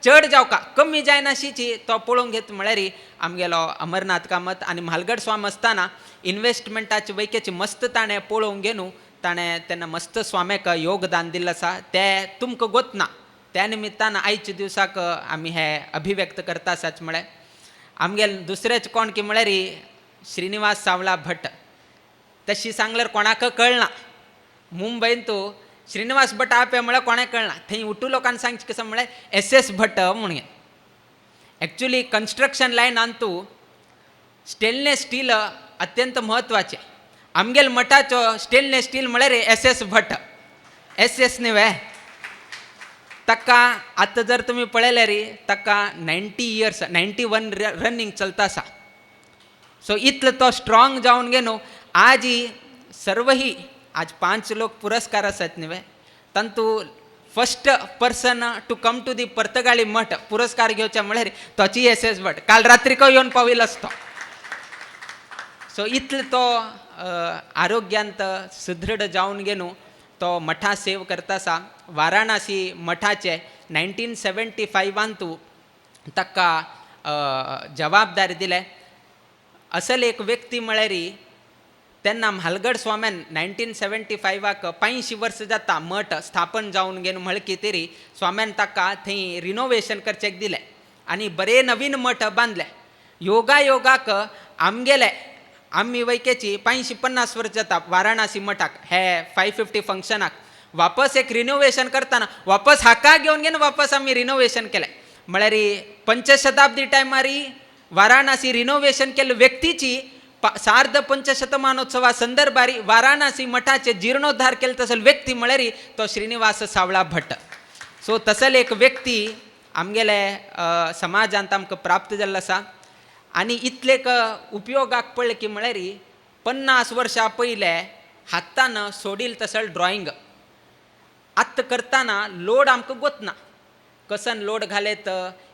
चड जावका कमी जायनाशिची तो पळोवंक घेता म्हळ्यार आमगेलो अमरनाथ कामत. आनी म्हालगड स्वामी आसतना इन्वेस्टमेंटाचे वयकेची मस्त ताणें पळोवंक घेनू ताणें तेन्ना मस्त स्वाम्याक योगदान दिल्लें आसा तें तुमकां गोत ना. त्या निमित्तान आयच्या दिवसाक आमी हें अभिव्यक्त करता आसाच म्हळ्यार आमगेले दुसरेच कोण की म्हळ्यार श्रीनिवास सावळा भट. तशी सांगल्यार कोणाक कळना मुंबईन तूं श्रीनिवास भट आपे म्हळ्यार कोणाक कळना थंय उठू लोकांनी सांगचें कसं म्हळ्यार SS भट म्हणून. एक्चुली कन्स्ट्रक्शन लायनान तूं स्टेनलेस स्टील अत्यंत म्हत्वाचें. आमगेल मठाचो स्टेनलेस स्टील म्हळ्यार SS भट SS न्ही ताका आतां जर तुमी पळयल्यार ताका 90 इयर्स 91 रनिंग चलता आसा. सो इतलो तो स्ट्रॉंग जावन घेनू आज ही सर्व ही आज 5 लोक पुरस्कार आसात न्ही तांतू first person to come to the Partagali Math पुरस्कार घेवचे म्हळ्यार तोची SS भट काल रात्रीको येवन पाविल्लो आसतो. सो इतलो तो आरोग्यांत सुदृढ जावन घेनू तो मठा सेव करता आसा. वाराणसी मठाचे 1975 तूं ताका जबाबदारी दिले. असल एक व्यक्ती म्हळ्यार तेन्ना म्हालगड स्वाम्यान 1975 85 वर्स जाता मठ स्थापन जावन घेवन म्हळकी तरी स्वाम्यान ताका थंय रिनोवेशन करचेक दिलें आनी बरे नवीन मठ बांदले. योगाक आमगेले आमी वयकेची 85-50 वर्स जाता वाराणसी मठाक हे 550 फंक्शनाक वापस एक रिनोवेशन करतना वापस हाका घेवन घेवन वापस आमी रिनोवेशन केलें. म्हळ्यार पंचशताब्दी टायमार वाराणसी रिनोवेशन केल्ले व्यक्तीची सार्ध पंचशतमानोत्सवा संदर्भारी वाराणसी मठाचे जीर्णोद्धार केले तसले व्यक्ती म्हळ्यार तो श्रीनिवास सावळा भट. सो तसले एक व्यक्ती आमगेले समाजांत आमकां प्राप्त जाल्लो आसा. आनी इतलेक उपयोगाक पडले की म्हळ्यार 50 वर्सां पयले हातान सोडील तसले ड्रॉइंग आत्त करतना लोड आमकां गोतना कसन लोड घालेत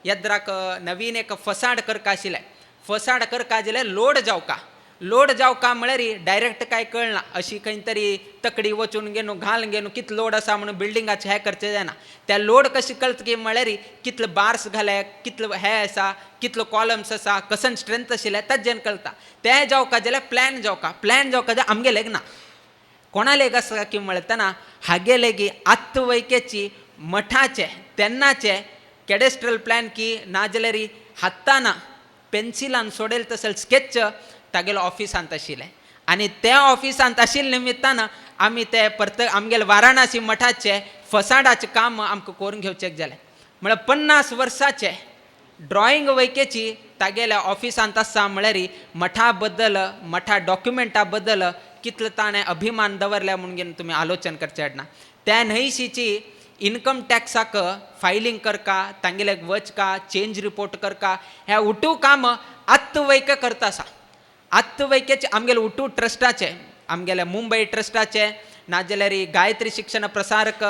येद्राक नवीन एक फसाड करका आशिल्लें फसाड करका जाल्यार लोड जावका लोड जाव का म्हळ्यार डायरेक्ट काय कळना, अशी खंय तरी तकडी वचून गेलो घालून गेलो कितलो लोड आसा म्हणून बिल्डिंगाचे हें करचें जायना. त्या लोड कशें कळत की म्हळ्यार कितले बार्स घाले, कितलो हें आसा, कितलो कॉलम्स आसा, कसन स्ट्रेंथ आशिल्लें ताजेन कळटा. तें जावका जाल्यार प्लॅन जावका जाल्यार आमगे लेगना कोणा लेग आसा की म्हणटना हागे लेगी आत्त वैकेची मठाचे तेन्नाचे कॅडेस्ट्रल प्लॅन की नाजाल्यार हाताना पेन्सिलान सोडेल तसं स्केच तागेलो ऑफिसांत आशिल्लें. आनी त्या ऑफिसांत आशिल्ले निमित्तान आमी ते परत आमगेले वाराणसी मठाचे फसाडाचें काम आमकां करून घेवचें जालें. म्हळ्यार 50 वर्साचे ड्रॉइंग वैकेची तागेल्या ऑफिसांत आसा. म्हळ्यार मठा बद्दल मठा डॉक्युमेंटा बद्दल कितलो ताणें अभिमान दवरल्या म्हणून तुमी आलोचन करचे ना. त्या न्हयशीची इन्कम टॅक्साक फायलींग करका, तांगेले वचका, चेंज रिपोर्ट करका, हे उठू काम आत्त वैके करता आसा. आत्त वैकेचे आमगेले उठू ट्रस्टाचे, आमगेले मुंबय ट्रस्टाचे, नाजाल्यार गायत्री शिक्षण प्रसारक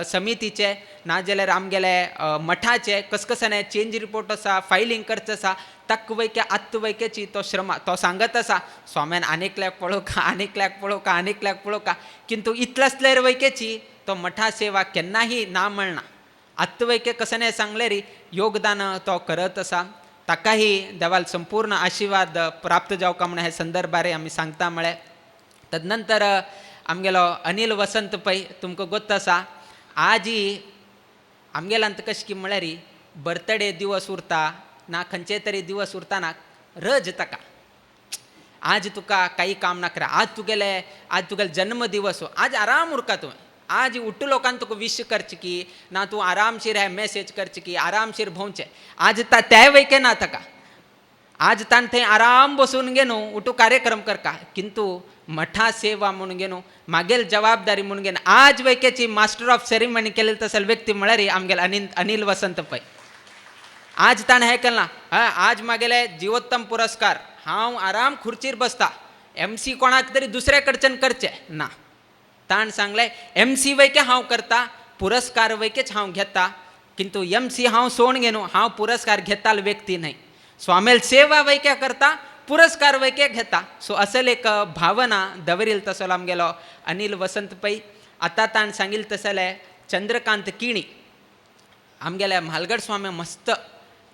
समितीचे, नाजाल्यार आमगेले मठाचे कसकसाने चेंज रिपोर्ट आसा, फायलींग करचें आसा, तक वैके आत्त वैकेची तो श्रम तो सांगत आसा स्वाम्यान आनीकल्याक पळोवका. किंतु इतल्यासलेर वैकेची तो मठा सेवा केन्नाही ना म्हणना. आत्त वैके कसने सांगल्यार योगदान तो करत आसा. ताकाही देवाल संपूर्ण आशिर्वाद प्राप्त जावका म्हणून हे संदर्भार आमी सांगता. म्हळ्यार तदनंतर आमगेलो अनिल वसंत पै तुमकां गोत्त आसा आज आमगेल्यांत कशें की म्हळ्यार बर्थडे दिवस उरता ना खंयचे तरी दिवस उरताना रज ताका आज तुका काही काम ना करा, आज तुगेले जन्म दिवस हो, आज आराम उरका तुवें, आज उठ्ठ लोकांक तुका विश करचे की ना, तूं आरामशीर हे मेसेज करचे की आरामशीर भोंवचें. आज त्या वैके ना ताका, आज ताण थंय आराम बसून गेनो उठू कार्यक्रम करका. किंतु मठा सेवा म्हणून गेनो मागेल जबाबदारी म्हणून गेनो आज वैकेची मास्टर ऑफ सेरेमनी केलेली तसल व्यक्ती म्हळ्यार आमगेले अनिल वसंत पै. आज ताणें हें केलां, आज मागेले जिवोत्तम पुरस्कार हांव आराम खुर्चीर बसता, MC कोणाक तरी दुसरे कडच्यान करचें ना. ताण सांगलें MC वैके हांव करता, पुरस्कार वैकेच हांव घेता, किंतु MC हांव सोडून गेनो, हांव पुरस्कार घेताल व्यक्ती न्हय. स्वामेल सेवा वैके करता, पुरस्कार वैके घेता. सो असल एक भावना दवरील तसो आमगेलो अनिल वसंत पै. आतां ताण सांगिल्लें तसलें चंद्रकांत किणी आमगेले म्हालगड स्वामी मस्त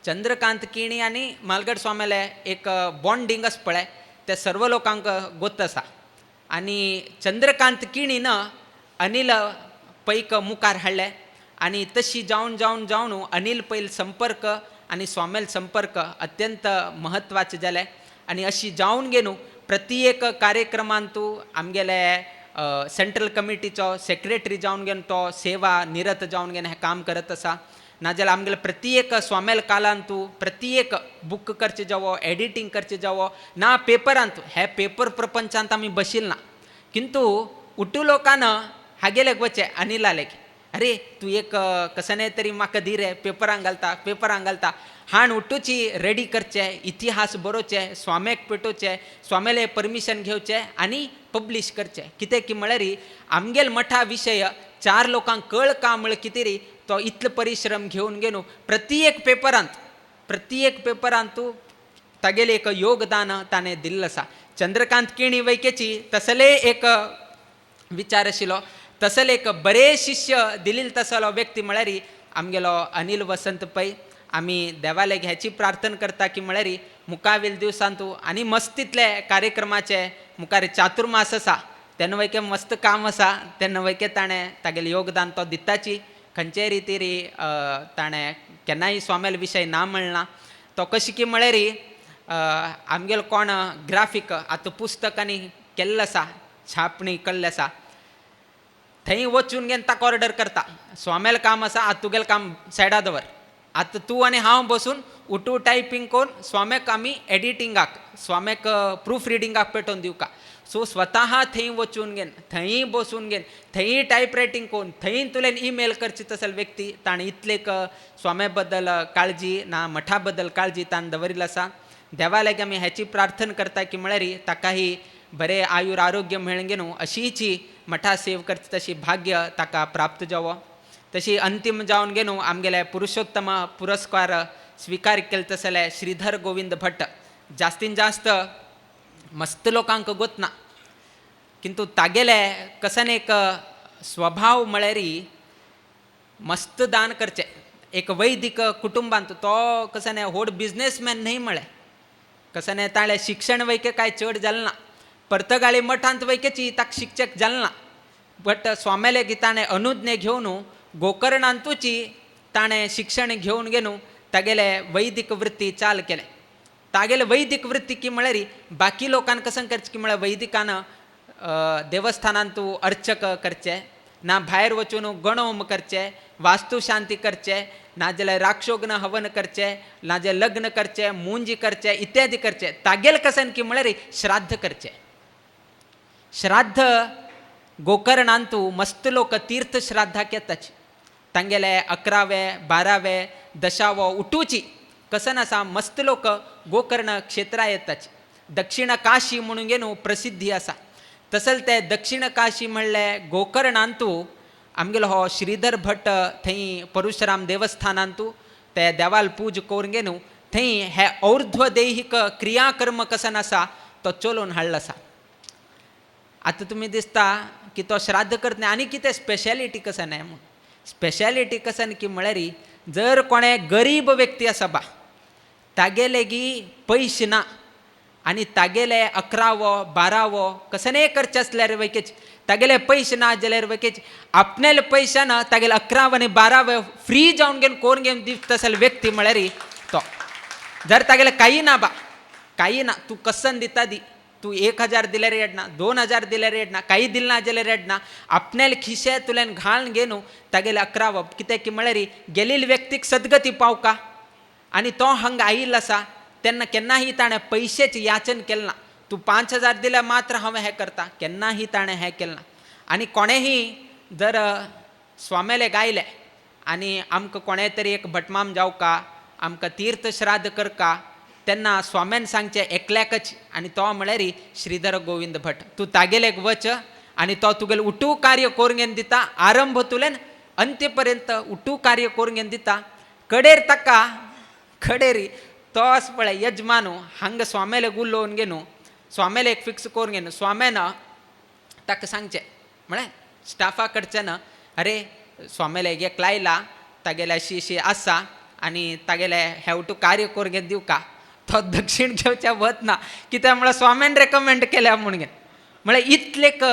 चंद्रकांत किणी आनी म्हालगड स्वामेले एक बॉन्डिंग आसा पळय ते सर्व लोकांक गोत्त आसा. आनी चंद्रकांत किणीन अनिल पैक मुखार हाडले आनी तशी जावन अनिल पैल संपर्क आनी स्वामेल संपर्क अत्यंत म्हत्वाचे जाले. आनी अशी जावन गेनू प्रत्येक कार्यक्रमांतू आमगेले सेंट्रल कमिटीचो सेक्रेटरी जावन घेवन तो सेवा निरत जावन घेवन हें काम करत आसा. नाजाल्यार आमगेले प्रत्येक स्वामेल कालांतू प्रत्येक बूक करचे जावो, एडिटींग करचे जावो ना पेपरांत, हे पेपर प्रपंचांत आमी बशिल्ल ना. किंतु उठू लोकांन हागेलेक वचे अनिलालेक, अरे तूं एक कसने तरी म्हाका दी रे, पेपरांक घालता हाण उठूची रेडी करचे, इतिहास बरोवचे, स्वामेक पेटोवचे, स्वामेले परमिशन घेवचे आनी पब्लीश करचे. कितें की म्हळ्यार आमगेल मठा विशय 4 लोकांक कळ का म्हळ्यार कितें रे तो इतलो परिश्रम घेवन गेलो प्रत्येक पेपरांतू तागेले एक योगदान ताणें दिल्लें आसा. चंद्रकांत किणी वैकेची तसले एक विचार आशिल्लो, तसले एक बरे शिष्य दिल्ले तसलो व्यक्ती म्हळ्यार आमगेलो अनिल वसंत पै. आमी देवालेक ह्याची प्रार्थना करता की म्हळ्यार मुखावेल दिवसांतू आनी मस्तीतले कार्यक्रमाचे मुखार चातुर्मास आसा तेन्ना वैके मस्त काम आसा, तेन्ना वैके ताणें तागेलें योगदान तो दिताची. खंयचे रितीर ताणें केन्नाय स्वामेल विशय ना म्हणना. तो कशें की म्हळ्यार आमगेलो कोण ग्राफीक आतां पुस्तकांनी केल्लें आसा, छापणी केल्लें आसा, थंय वचून घेवन ताका ऑर्डर करता, स्वामेल काम आसा आतां तुगेलें काम सायडा दवर, आतां तूं आनी हांव बसून उठू टायपींग करून स्वामेक आमी एडिटींगाक, स्वामेक प्रूफ रिडिंगाक पेटोवन दिवका. सो स्वता थंय वचून घेवन थंय बसून घेवन थंय टायप रायटींग करून थंय तुवें ईमेल करची तसले व्यक्ती ताणें इतलेक स्वामे बद्दल काळजी ना मठा बद्दल काळजी ताणें दवरिल्ली आसा. देवालेक आमी हेची प्रार्थना करता की म्हळ्यार ताकाही बरें आयुर आरोग्य मेळून घेवन अशीची मठा सेव करची तशी भाग्य ताका प्राप्त जावो. तशी अंतीम जावन घेवन आमगेले पुरुषोत्तम पुरस्कार स्वीकार केले तसले श्रीधर गोविंद भट्ट जास्तीत जास्त मस्त लोकांक गोतना किंतु तागेले कसन एक स्वभाव म्हळ्यारी मस्त दान करचे. एक वैदिक कुटुंबांत तो कसं व्हड बिझनेसमॅन न्हय म्हळें, कसं ताळे शिक्षण वैके काय चड जालें ना. पर्तगाळी मठांत वैकेची ताका शिक्षक जालें ना. बट स्वामेले की ताणें अनुज्ञे घेवन गोकर्णांतूची ताणें शिक्षण घेवन गेनू तागेले वैदिक वृत्ती चाल केले. तागेले वैदिक वृत्ती की म्हळ्यार बाकी लोकांक कसं करचें की म्हळ्यार वैदिकान देवस्थानांतू अर्चक करचे ना, भायर वचून गणोम करचे, वास्तुशांती करचे, नाजाल्यार राक्षोग्न हवन करचे, नाजाल्यार लग्न करचे, मुंजी करचे इत्यादी करचे. तागेल कसन की म्हळ्यार श्राद्ध करचे. श्राद्ध गोकर्णांतू मस्त लोक तीर्थ श्राद्धाक येताचे. तांगेले 11वे 12वे 10वो उठूची कसन आसा मस्त लोक गोकर्ण क्षेत्रा येताचे. दक्षिण काशी म्हणून गेनू प्रसिद्धी आसा. तसल ते दक्षिण काशी म्हणले गोकर्णांतू आमगेलो हो श्रीधर भट थंय परशुराम देवस्थानांतू ते देवाल पूज करून गेनू थंय हे और्ध्व दैहिक क्रियाकर्म कसन आसा तो चलोवन हाडलो आसा. आतां तुमी दिसता की तो श्राद्ध करतना आनी कितें स्पेशालिटी कसन आहे म्हूण. स्पेशालिटी कसन की म्हळ्यार जर कोणे गरीब व्यक्ती आसा बा, तागे लेगी पयशे ना आनी तागेले 11वो 12वो कसने करचे आसल्यार वैकेच तागेले पयशे ना जाल्यार वैकेच आपणेले पयशान तागेले 11 आनी 12 फ्री जावन घेवन कोण घेवन दिवता तसले व्यक्ती म्हळ्यार तो. जर तागेले काही ना बा, काही ना, तू कसन दिता दी, तू 1000 दिल्यार येडना, 2000 दिल्यार येडना, काही दिलना जाल्यार येडना, आपणेले खिशे तुल्यान घालून घेनू तागेले 11 कित्याक की म्हळ्यार गेलेले व्यक्तीक सद्गती पावका. आनी तो हांगा आयिल्लो आसा तेन्ना केन्नाही ताणें पयशेची याचन केलें ना. तूं 5000 दिल्यार मात्र हांवें हें करता, केन्नाही ताणें हें केलें ना. आनी कोणेही जर स्वामेले गायले आनी आमकां कोणें तरी एक भटमाम जावका, आमकां तीर्थ श्राद्ध करका, तेन्ना स्वाम्यान सांगचें एकल्याकच आनी तो म्हळ्यार श्रीधर गोविंद भट. तूं तागेलेक वच आनी तो तुगेलें उठू कार्य करून घेवन दिता. आरंभ तुलेन अंत्य पर्यंत उठू कार्य करून घेवन दिता. कडेर ताका कडेरी तोच पळय यजमानू हांगा स्वामेले उलोवन घेनू स्वामेले एक फिक्स करून घेनू स्वाम्यान ताका सांगचें म्हळ्यार स्टाफा कडच्यान, अरे स्वामेले एक लायला तागेले अशी आसा आनी तागेले हेवटू कार्य करून घेवन दिवका. तो दक्षिण घेवच्या वतना कित्याक म्हळ्यार स्वाम्यान रेकमेंड केल्या म्हणून घेवन म्हळ्यार इतलेक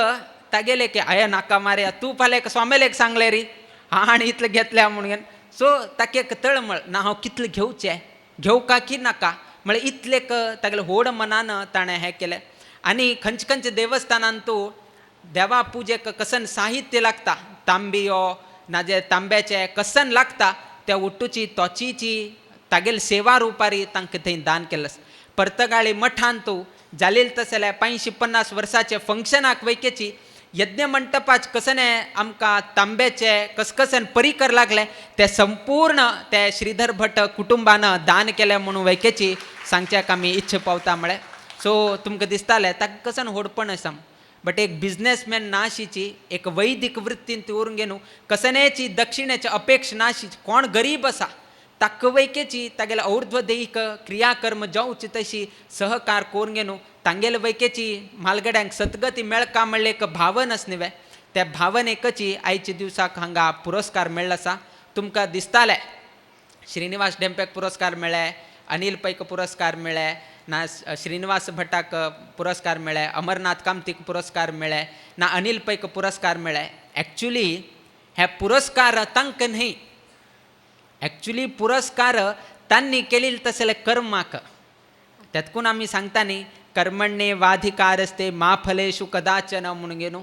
तागेले की आया नाका मारया, तूं फाल्यां स्वामेलेक सांगलें रे आनी इतलें घेतल्या म्हणून घेवन. सो ताका एक तळमळ ना, हांव कितलें घेवचें, घेवका की नाका, म्हळ्यार इतलेक तागेले व्हड मनान ताणें हें केलें. आनी खंयचे खंयचे देवस्थानांतू देवा पुजेक कसन साहित्य लागता, तांबियो नाजाल्यार तांब्याचें कसन लागता, त्या उट्टूची तोचीची तागेले सेवा रुपारी तांकां थंय दान केलें. पर्तगाळी मठांतू जालेल तसले 50-50 वर्साचे फंक्शनाक वैकेची यज्ञ मंटपाच कसने आमकां तांब्याचे कसकसन परिकर लागले ते संपूर्ण ते श्रीधर भट कुटुंबान दान केले म्हणून वैकेची सांगच्याक आमी इच्छा पावता म्हळ्यार. सो तुमकां दिसतालें ताका कसन होडपण आसा, बट एक बिझनेसमॅन नाशिची, एक वैदिक वृत्तीन ती उरून घेनू कसनेची दक्षिणेची अपेक्षा नाशिची. कोण गरीब आसा ताका वैकेची तागेले और्ध्व दैहिक क्रियाकर्म जावची तशी सहकार करून घेनू तांगेले वैकेची म्हालगड्यांक सद्गती मेळका म्हणले एक भावन आस न्ही, त्या भावनेकची आयच्या दिवसाक हांगा पुरस्कार मेळ्ळो आसा. तुमकां दिसतालें श्रीनिवास डेंपेक पुरस्कार मेळ्ळे, अनिल पैक पुरस्कार मेळ्ळे ना, श्रीनिवास भटाक पुरस्कार मेळ्ळे, अमरनाथ कामतीक पुरस्कार मेळ्ळे ना, अनिल पैक पुरस्कार मेळ्ळे. एक्चुली हे पुरस्कार तांकां न्हय, एक्चुली पुरस्कार तांणी केलेले तसले कर्माक. त्यातकून आमी सांगता न्ही कर्मण्ये वाधिकारस्ते मा फलेषु कदाचन म्हणून घेनू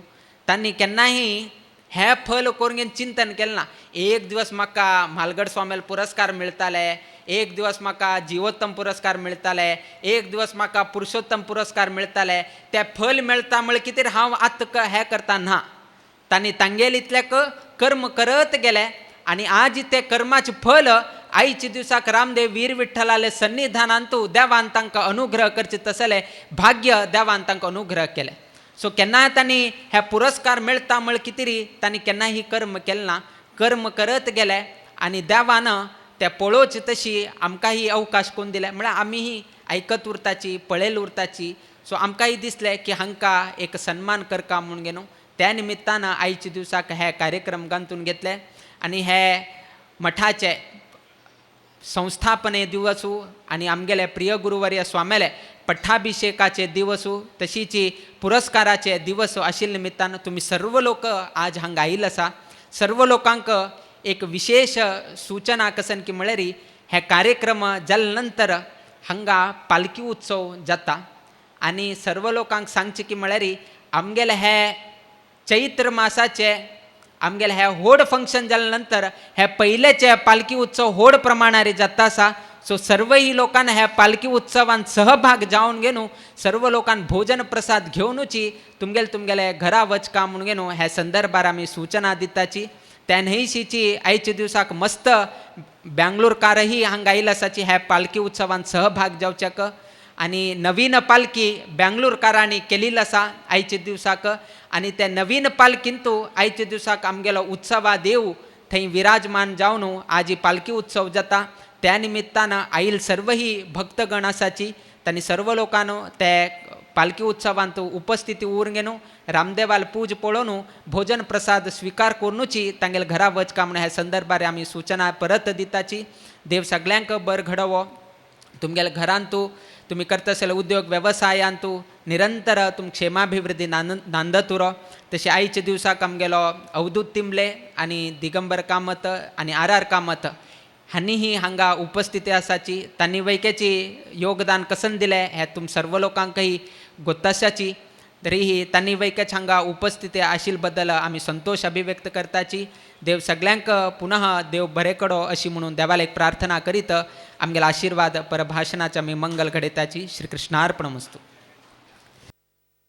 तांणी केन्नाही हे फल करून घेवन चिंतन केलें ना. एक दिवस म्हाका म्हालगड स्वामेल पुरस्कार मेळटाले, एक दिवस म्हाका जिवोत्तम पुरस्कार मेळटाले, एक दिवस म्हाका पुरुषोत्तम पुरस्कार मेळटाले, ते फल मेळटा म्हळ्यार कितें हांव आतां हें करता ना. तांणी तांगेले इतलेक कर्म करत गेले आनी आज ते कर्माचे फल आयच्या दिवसाक रामदेव वीर विठ्ठलाले सन्निधानांतू देवान तांकां अनुग्रह करचे तसले भाग्य देवान तांकां अनुग्रह केले. सो केन्नाय तांणी हे पुरस्कार मेळटा म्हळ्यार कितें री तांणी केन्नाय कर्म केलें ना, कर्म करत गेले आनी देवान ते पळोवचे तशी आमकांय अवकाश करून दिले. म्हळ्यार आमी ही आयकत उरताची, पळयल उरताची. सो आमकांय दिसलें की हांकां एक सन्मान करता म्हूण गे न्हू त्या निमित्तान आयच्या दिवसाक हे कार्यक्रम गांथून घेतले आनी हे मठाचे संस्थापने दिवसू आनी आमगेले प्रिय गुरुवर्य स्वामेले पट्टाभिषेकाचे दिवसू तशीच पुरस्काराचे दिवस आशिल्ले निमित्तान तुम्ही सर्व लोक आज हांगा आयिल्ले आसा. सर्व लोकांक एक विशेष सूचना कसन की म्हळ्यार हे कार्यक्रम जाले नंतर हांगा पालखी उत्सव जाता आनी सर्व लोकांक सांगचे की म्हळ्यार आमगेले हे चैत्र मासाचे आमगेले हे होड फंक्शन जाले नंतर हे पयलेचे पालखी उत्सव होड प्रमाणारे जाता आसा. सो सर्वही लोकांना ह्या पालखी उत्सवात सहभाग जावन घेऊन सर्व लोकांना भोजन प्रसाद घेवनूची तुमगेले घरा वचका म्हणून घेऊन ह्या संदर्भात आम्ही सूचना दिताची. त्या न्हयशीची आयच्या दिवसाक मस्त बँगलोरकारही हांगा आयिल्ले आसाची ह्या पालखी उत्सवात सहभाग जावच्याक आनी नवीन पालखी बँगलोरकारांनी केलेली आसा आयच्या दिवसाक आनी त्या नवीन पालखींतू आयच्या दिवसाक आमगेलो उत्सवा देव थंय विराजमान जावन आज ही पालखी उत्सव जाता. त्या निमित्तान आईल सर्वही भक्तगण आसाची तांणी सर्व लोकांनो ते पालखी उत्सवांत उपस्थिती उरून घेवन रामदेवाल पूज पळोवन भोजन प्रसाद स्वीकार करूनची तांगेले घरा वचका म्हणून ह्या संदर्भात आमी सूचना परत दिताची. देव सगळ्यांक बर घडोवो. तुमगेल्या घरांतू तुम्ही करता आसलेले उद्योग वेवसायांतू निरंतर तुम क्षेमाभिवृद्धी नांदत उरो. तशें आयच्या दिवसाक आमगेलो अवधूत तिंबले आनी दिगंबर कामत आनी आर कामत हांणीही हांगा उपस्थिती आसाची. तांणी वैकेची योगदान कसन दिलें हें तुम सर्व लोकांकय गोत्ताशाची. तरीही तांणी वैकेच हांगा उपस्थिती आशिल्ले बद्दल आमी संतोष अभिव्यक्त करताची. देव सगळ्यांक पुनः देव बरें करो अशी म्हणून देवाला एक प्रार्थना करीत आमगेलो आशीर्वाद परभाषणाचे आमी मंगल घडयताची. श्री कृष्णार्पणमस्तु.